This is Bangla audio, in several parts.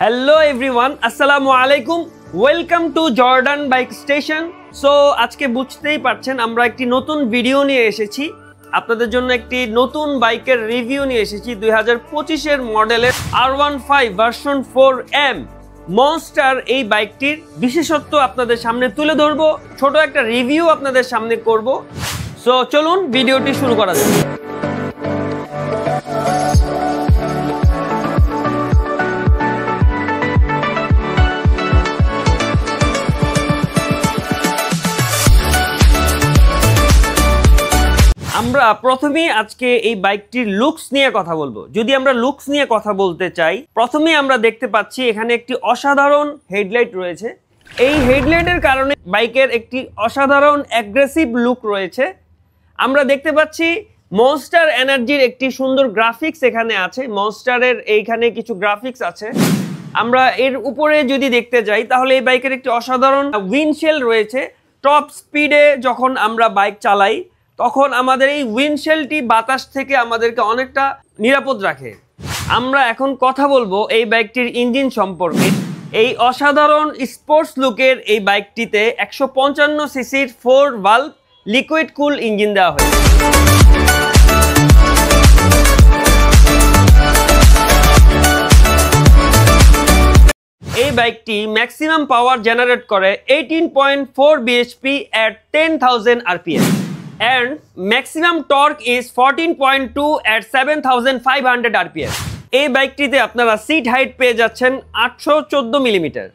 হ্যালো এভরিওয়ান, আসসালামু আলাইকুম। Welcome to Jordan bike station. So আজকে বুঝতেই পারছেন আমরা একটি নতুন ভিডিও নিয়ে এসেছি আপনাদের জন্য। একটি নতুন বাইকের রিভিউ নিয়ে এসেছি 2025-এর মডেলের R15 ভার্সন 4M মনস্টার। এই বাইকটির বিশেষত্ব আপনাদের সামনে তুলে ধরবো, ছোট একটা রিভিউ আপনাদের সামনে করব। সো চলুন ভিডিওটি শুরু করা যাক। আমরা প্রথমেই আজকে এই বাইকটির লুকস নিয়ে কথা বলবো। যদি আমরা লুকস নিয়ে কথা বলতে চাই, প্রথমেই আমরা দেখতে পাচ্ছি এখানে একটি অসাধারণ হেডলাইট রয়েছে। এই হেডলাইটের কারণে বাইকের একটি অসাধারণ অ্যাগ্রেসিভ লুক রয়েছে। আমরা দেখতে পাচ্ছি মনস্টার এনার্জির একটি সুন্দর গ্রাফিক্স এখানে আছে। মনস্টারের এইখানে কিছু গ্রাফিক্স আছে। আমরা এর উপরে যদি দেখতে যাই তাহলে এই বাইকের একটি অসাধারণ উইন্ডশেল রয়েছে। টপ স্পিডে যখন আমরা বাইক চালাই তখন আমাদের এই উইন্ডশেলটি বাতাস থেকে আমাদেরকে অনেকটা নিরাপদ রাখে। আমরা এখন কথা বলবো এই বাইকটির ইঞ্জিন সম্পর্কে। এই অসাধারণ স্পোর্টস লুকের এই বাইকটিতে 155 সিসির 4 ভালভ লিকুইড কুল ইঞ্জিন দেওয়া হয়েছে। এই বাইকটি ম্যাক্সিমাম পাওয়ার জেনারেট করে 18.4 bhp at 10,000 rpm and maximum torque is 14.2 at 7,500 rpm. এই বাইকটিতে আপনারা সিট হাইট পেয়ে যাচ্ছেন 814 মিলিমিটার।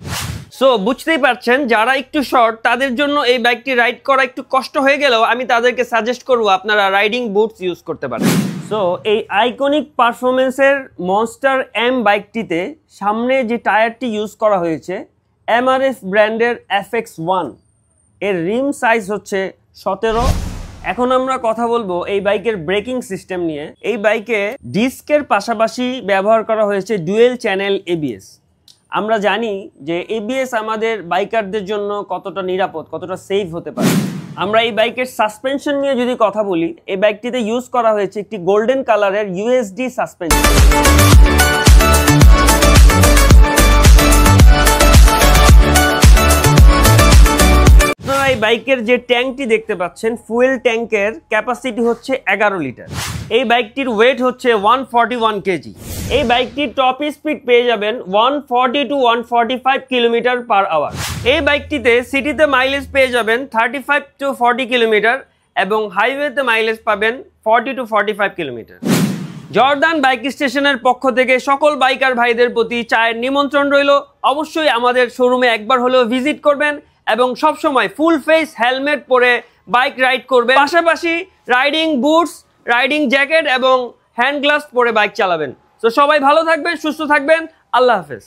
সো বুঝতেই পারছেন যারা একটু শর্ট তাদের জন্য এই বাইকটি রাইড করা একটু কষ্ট হয়ে গেলেও আমি তাদেরকে সাজেস্ট করব আপনারা রাইডিং বুটস ইউজ করতে পারেন। সো এই আইকনিক পারফরমেন্সের মনস্টার এম বাইকটিতে সামনে যে টায়ারটি ইউজ করা হয়েছে MRF ব্র্যান্ডের FX1, এর রিম সাইজ হচ্ছে 17। এখন আমরা কথা বলবো এই বাইকের ব্রেকিং সিস্টেম নিয়ে। এই বাইকে ডিস্কের পাশাপাশি ব্যবহার করা হয়েছে ডুয়েল চ্যানেল ABS। আমরা জানি যে ABS আমাদের বাইকারদের জন্য কতটা নিরাপদ, কতটা সেফ হতে পারে। আমরা এই বাইকের সাসপেনশন নিয়ে যদি কথা বলি, এই বাইকটিতে ইউজ করা হয়েছে একটি গোল্ডেন কালারের USD সাসপেনশন। এই বাইকের যে ট্যাঙ্কটি দেখতে পাচ্ছেন, ফুয়েল ট্যাঙ্কের ক্যাপাসিটি হচ্ছে 11 লিটার। এই বাইকটির ওয়েট হচ্ছে 141 কেজি। এই বাইকটির টপ স্পিড পেয়ে যাবেন 140 to 145 কিলোমিটার পার আওয়ার। এই বাইকটিতে সিটিতে মাইলেজ পেয়ে যাবেন 35 to 40 কিলোমিটার এবং হাইওয়েতে মাইলেজ পাবেন 40 to 45 কিলোমিটার। জর্ডান বাইক স্টেশনের পক্ষ থেকে সকল বাইকার ভাইদের প্রতি চায়ের নিমন্ত্রণ রইল। অবশ্যই আমাদের শোরুমে একবার হলেও ভিজিট করবেন এবং সবসময় ফুল ফেস হেলমেট পরে বাইক রাইড করবেন। পাশাপাশি রাইডিং বুটস, রাইডিং জ্যাকেট এবং হ্যান্ড গ্লাভস পরে বাইক চালাবেন। তো সবাই ভালো থাকবেন, সুস্থ থাকবেন। আল্লাহ হাফেজ।